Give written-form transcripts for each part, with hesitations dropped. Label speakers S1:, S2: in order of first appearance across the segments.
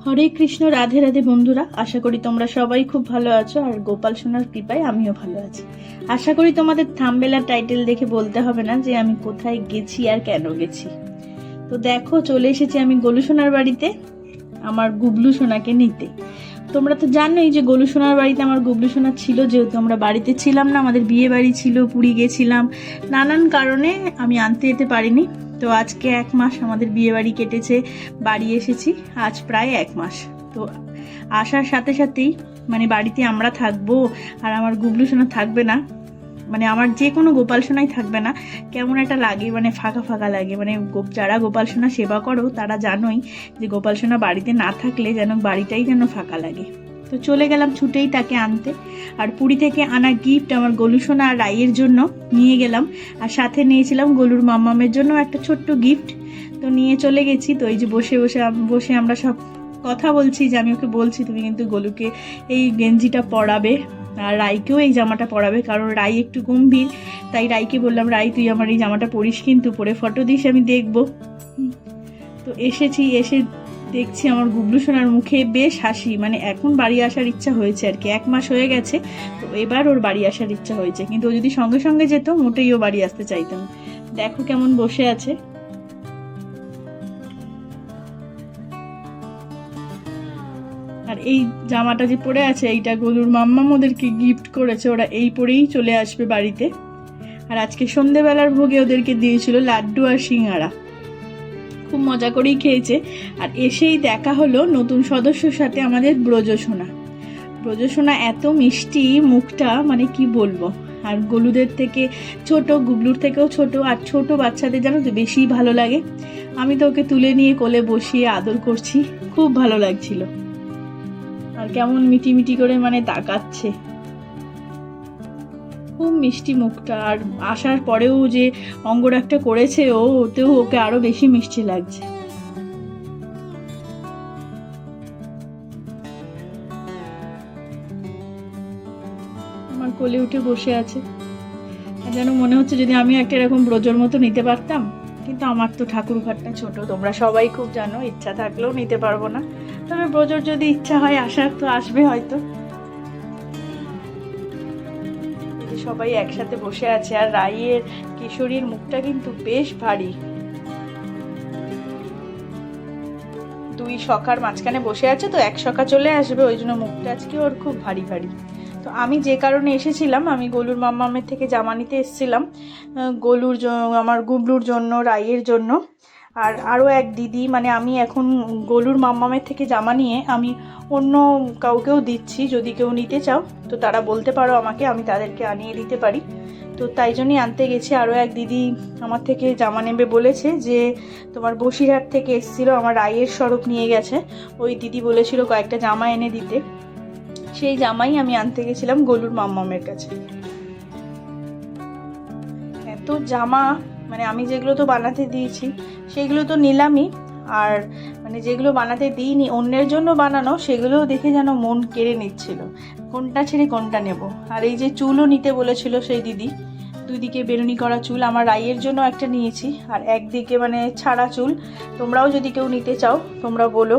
S1: হরে কৃষ্ণ, রাধে রাধে বন্ধুরা। আশা করি তোমরা সবাই খুব ভালো আছো, আর গোপাল সোনার কৃপায় আমিও ভালো আছি। আশা করি তোমাদের থাম্বনেল আর টাইটেল দেখে বলতে হবে না যে আমি কোথায় গেছি আর কেন গেছি। তো দেখো, চলে এসেছি আমি গোলু সোনার বাড়িতে আমার গুবলু সোনাকে নিতে। তোমরা তো জানোই যে গোলু সোনার বাড়িতে আমার গুবলু সোনা ছিল, যেহেতু আমরা বাড়িতে ছিলাম না, আমাদের বিয়ে বাড়ি ছিল, পুরী গেছিলাম, নানান কারণে আমি আনতে যেতে পারিনি। তো আজকে 1 মাস আমাদের বিয়ে বাড়ি কেটেছে, বাড়ি এসেছি আজ প্রায় 1 মাস। তো আসার সাথে সাথেই বাড়িতে আমরা থাকবো আর আমার গুবলু সোনা থাকবে না, আমার যে কোনো গোপাল সোনাই থাকবে না, কেমন একটা লাগে, ফাঁকা ফাঁকা লাগে। যারা গোপাল সোনা সেবা করো তারা জানোই যে গোপাল সোনা বাড়িতে না থাকলে যেন বাড়িটাই যেন ফাঁকা লাগে। তো চলে গেলাম ছুটেই তাকে আনতে, আর পুরী থেকে আনা গিফট আমার গোলু সোনা আর রাইয়ের জন্য নিয়ে গেলাম, আর সাথে নিয়েছিলাম গোলুর মাম্মামের জন্য একটা ছোট্ট গিফট। তো নিয়ে চলে গেছি। তো এই যে বসে বসে বসে আমরা সব কথা বলছি, যে আমি ওকে বলছি তুমি কিন্তু গোলুকে এই গেঞ্জিটা পরাবে আর রাইকেও এই জামাটা পরাবে, কারণ রাই একটু গম্ভীর। তাই রাইকে বললাম, রাই তুই আমার এই জামাটা পরিস, কিন্তু পরে ফটো দিস, আমি দেখবো। তো এসে দেখছি আমার গুবলু সোনার মুখে বেশ হাসি, এখন বাড়ি আসার ইচ্ছা হয়েছে আর কি। 1 মাস হয়ে গেছে, তো এবার ওর বাড়ি আসার ইচ্ছা হয়েছে, কিন্তু ও যদি সঙ্গে সঙ্গে যেত মোটেই ও বাড়ি আসতে চাইতাম। দেখো কেমন বসে আছে। আর এই জামাটা যে পরে আছে, এইটা গোলুর মাম্মাম ওদেরকে গিফট করেছে, ওরা এই পরেই চলে আসবে বাড়িতে। আর আজকে সন্ধেবেলার ভোগে ওদেরকে দিয়েছিল লাড্ডু আর সিঙ্গারা, খুব মজা করেই খেয়েছে। আর এসেই দেখা হলো নতুন সদস্যর সাথে আমাদের ব্রজসোনা এত মিষ্টি মুখটা, কি বলবো। আর গোলুদের থেকে ছোট, গুবলুর থেকেও ছোট, আর ছোট বাচ্চাদের জানো তো বেশি ভালো লাগে। আমি তো ওকে তুলে নিয়ে কোলে বসিয়ে আদর করছি, খুব ভালো লাগছিল। আর কেমন মিটি মিটি করে তাকাচ্ছে, খুব মিষ্টি মুখটা। আর আসার পরেও যে অঙ্গরাগটা করেছে ওতেও ওকে আরো বেশি মিষ্টি লাগছে। আমার কোলে উঠে বসে আছে, যেন মনে হচ্ছে যদি আমি একটা এরকম ব্রজর মতো নিতে পারতাম। কিন্তু আমার তো ঠাকুর ঘরটা ছোট, তোমরা সবাই খুব জানো, ইচ্ছা থাকলেও নিতে পারবো না। তবে ব্রজর যদি ইচ্ছা হয় আসার, তো আসবে হয়তো। সবাই একসাথে বসে আছে, আর রাইয়ের কিশোরীর মুখটা কিন্তু বেশ ভারী। দুই সখার মাঝখানে বসে আছে, তো এক সখা চলে আসবে, ওই জন্য মুখটা আজকে ওর খুব ভারী ভারী। তো আমি যে কারণে এসেছিলাম, আমি গোলুর মাম্মামের থেকে জামা নিতে এসেছিলাম, আমার গুবলুর জন্য, রাইয়ের জন্য, আর আরও এক দিদি, আমি এখন গোলুর মাম্মামের থেকে জামা নিয়ে আমি অন্য কাউকেও দিচ্ছি। যদি কেউ নিতে চাও তো তারা বলতে পারো আমাকে, আমি তাদেরকে আনিয়ে দিতে পারি। তো তাই জন্যই আনতে গেছি। আরও এক দিদি আমার থেকে জামা নেবে বলেছে, যে তোমার বসিরহাট থেকে এসেছিলো, আমার রাইয়ের স্বরূপ নিয়ে গেছে, ওই দিদি বলেছিল কয়েকটা জামা এনে দিতে। সেই জামাই আমি আনতে গেছিলাম গোলুর মাম্মামের কাছে। এত জামা, আমি যেগুলো তো বানাতে দিয়েছি সেগুলো তো নিলামই, আর যেগুলো বানাতে দিইনি অন্যের জন্য বানানো, সেগুলোও দেখে যেন মন কেড়ে নিচ্ছিল, কোনটা ছেড়ে কোনটা নেব। আর এই যে চুলও নিতে বলেছিল সেই দিদি, দুদিকে বেরুনি করা চুল, আমার রাইয়ের জন্য একটা নিয়েছি, আর একদিকে ছাড়া চুল। তোমরাও যদি কেউ নিতে চাও তোমরা বলো।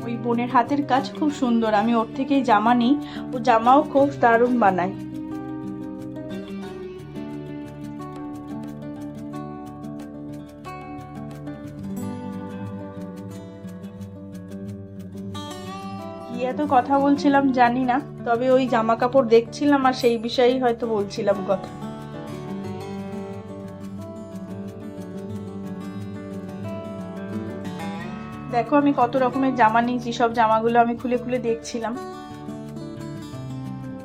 S1: ওই বোনের হাতের কাজ খুব সুন্দর, আমি ওর থেকেই জামা নিই, ও জামাও খুব দারুণ বানায়। কি এত কথা বলছিলাম জানি না, তবে ওই জামা কাপড় দেখছিলাম আর সেই বিষয়েই হয়তো বলছিলাম কথা। দেখো আমি কত রকমের জামা নিয়েছি, সব জামাগুলো আমি খুলে খুলে দেখছিলাম।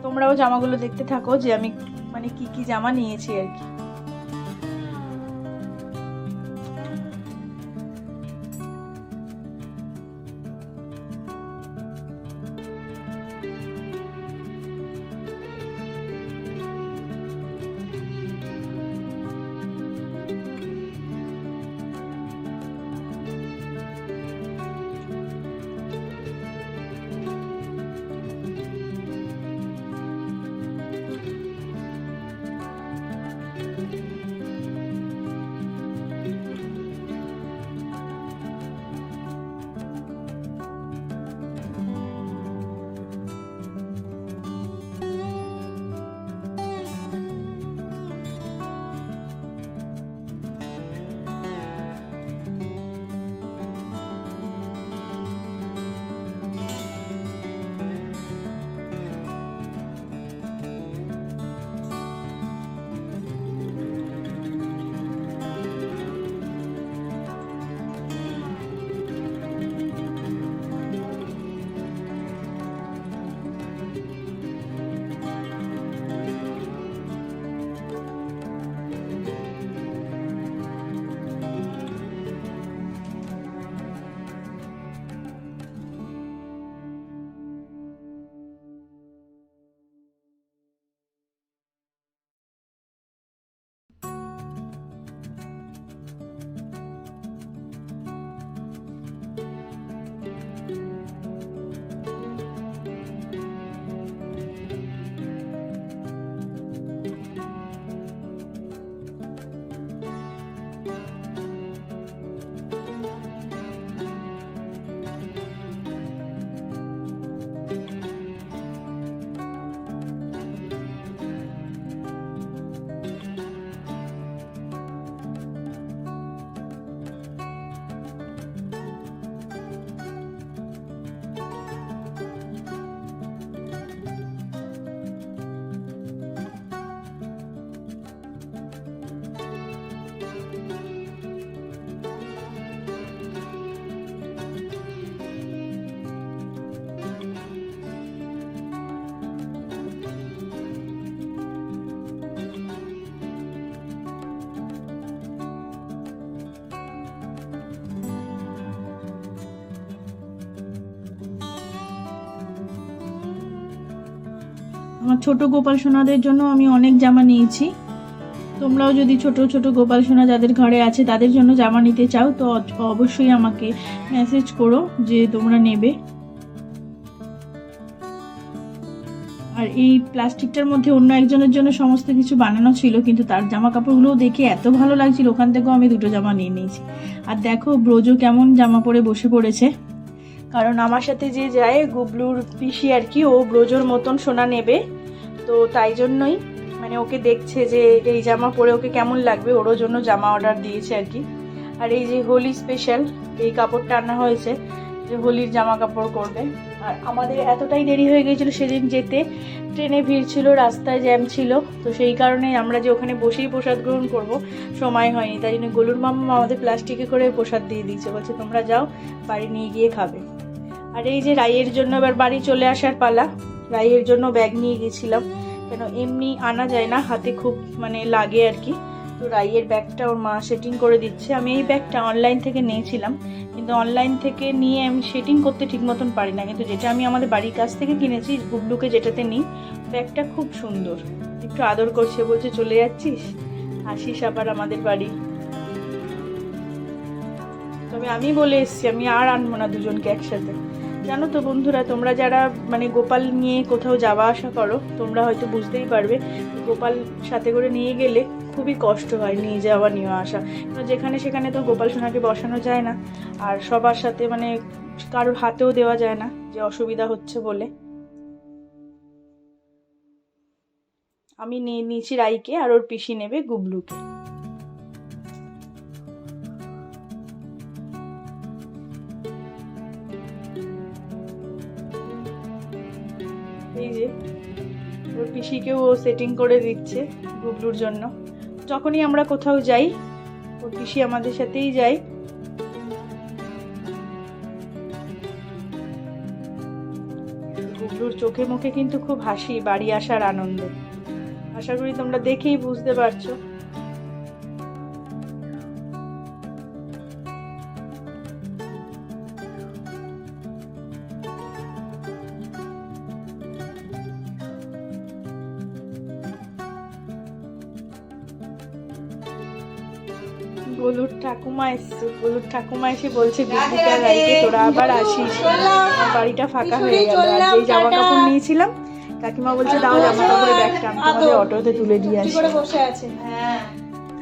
S1: তোমরাও জামাগুলো দেখতে থাকো যে আমি কি কি জামা নিয়েছি আর কি। আমার ছোট গোপাল সোনাদের জন্য আমি অনেক জামা নিয়েছি। তোমরাও যদি ছোট ছোট গোপাল সোনা যাদের ঘরে আছে তাদের জন্য জামা নিতে চাও তো অবশ্যই আমাকে মেসেজ করো যে তোমরা নেবে। আর এই প্লাস্টিকটার মধ্যে অন্য একজনের জন্য সমস্ত কিছু বানানো ছিল, কিন্তু তার জামা কাপড়গুলোও দেখে এত ভালো লাগছিল, ওখান থেকেও আমি 2টো জামা নিয়ে নিয়েছি। আর দেখো ব্রোজো কেমন জামা পরে বসে পড়েছে, কারণ আমার সাথে যে যায় গুবলুর পিসি আর কি, ও ব্রোজোর মতন সোনা নেবে, তো তাই জন্যই মানে ওকে দেখছে যে এই জামা পরে ওকে কেমন লাগবে, ওরও জন্য জামা অর্ডার দিয়েছে আর কি। আর এই যে হোলি স্পেশাল এই কাপড়টা আনা হয়েছে যে হোলির জামা কাপড় করবে। আর আমাদের এতটাই দেরি হয়ে গিয়েছিল সেদিন যেতে, ট্রেনে ভিড় ছিল, রাস্তায় জ্যাম ছিল, তো সেই কারণে আমরা যে ওখানে বসেই প্রসাদ গ্রহণ করব সময় হয়নি, তাই জন্য গোলুর মাম্মা আমাদের প্লাস্টিকে করে প্রসাদ দিয়ে দিয়েছে, বলছে তোমরা যাও বাড়ি নিয়ে গিয়ে খাবে। আর এই যে রাইয়ের জন্য এবার বাড়ি চলে আসার পালা। রাইয়ের জন্য ব্যাগ নিয়ে গেছিলাম, কেন এমনি আনা যায় না, হাতে খুব মানে লাগে আর কি। তো রাইয়ের ব্যাগটা ওর মা সেটিং করে দিচ্ছে। আমি এই ব্যাগটা অনলাইন থেকে নিয়েছিলাম, কিন্তু অনলাইন থেকে নিয়ে আমি সেটিং করতে ঠিক মতন পারি না, কিন্তু যেটা আমি আমাদের বাড়ির কাছ থেকে কিনেছি গুবলুকে যেটাতে নিই, ব্যাগটা খুব সুন্দর। একটু আদর করছে, বলছে চলে যাচ্ছিস, আসিস আবার আমাদের বাড়ি। তবে আমি বলে এসছি আমি আর আনবো না দুজনকে একসাথে। জানো তো বন্ধুরা, তোমরা যারা মানে গোপাল নিয়ে কোথাও যাওয়া আসা করো তোমরা হয়তো বুঝতেই পারবে, গোপাল সাথে করে নিয়ে গেলে খুবই কষ্ট হয় নিয়ে যাওয়া নিয়ে আসা। যেখানে সেখানে তো গোপাল সোনাকে বসানো যায় না, আর সবার সাথে মানে কারোর হাতেও দেওয়া যায় না, যে অসুবিধা হচ্ছে বলে। আমি নিয়ে নিয়েছি রাইকে, আর ওর পিসি নেবে গুবলুকে। এই যে ওর পিসিকেও ও সেটিং করে দিচ্ছে গুবলুর জন্য। যখনই আমরা কোথাও যাই ওর পিসি আমাদের সাথেই যায়। গুবলুর চোখে মুখে কিন্তু খুব হাসি বাড়ি আসার আনন্দে। আশা করি তোমরা দেখেই বুঝতে পারছো। গোলুর ঠাকুমা এসছে, গোলুর ঠাকুমা এসে বলছে গুবলুকে আর রাইকে তোরা আবার আসিস, আমার বাড়িটা ফাঁকা হয়ে গেল। আর যেই জামা কাপড় নিয়েছিলাম কাকিমা বলছে দাও জামা কাপড়ের ব্যাগটা, আমি তোমাদের অটোতে তুলে দিয়ে আসি।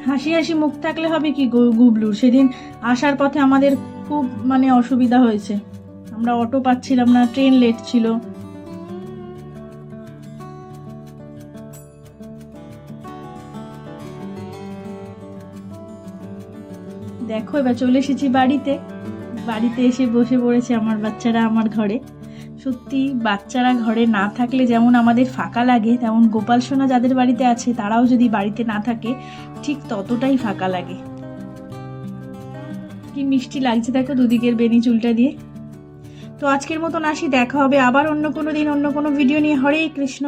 S1: হাসি হাসি মুখ থাকলে হবে কি গুবলুর, সেদিন আসার পথে আমাদের খুব মানে অসুবিধা হয়েছে, আমরা অটো পাচ্ছিলাম না, ট্রেন লেট ছিল। দেখো এবার চলে এসেছি বাড়িতে। বাড়িতে এসে বসে পড়েছে আমার বাচ্চারা আমার ঘরে। সত্যি বাচ্চারা ঘরে না থাকলে যেমন আমাদের ফাঁকা লাগে, তেমন গোপাল সোনা যাদের বাড়িতে আছে তারাও যদি বাড়িতে না থাকে ঠিক ততটাই ফাঁকা লাগে। কি মিষ্টি লাগছে দেখো দুদিকের বেনি চুলটা দিয়ে। তো আজকের মতন আসি, দেখা হবে আবার অন্য কোনো দিন অন্য কোনো ভিডিও নিয়ে। হরে কৃষ্ণ।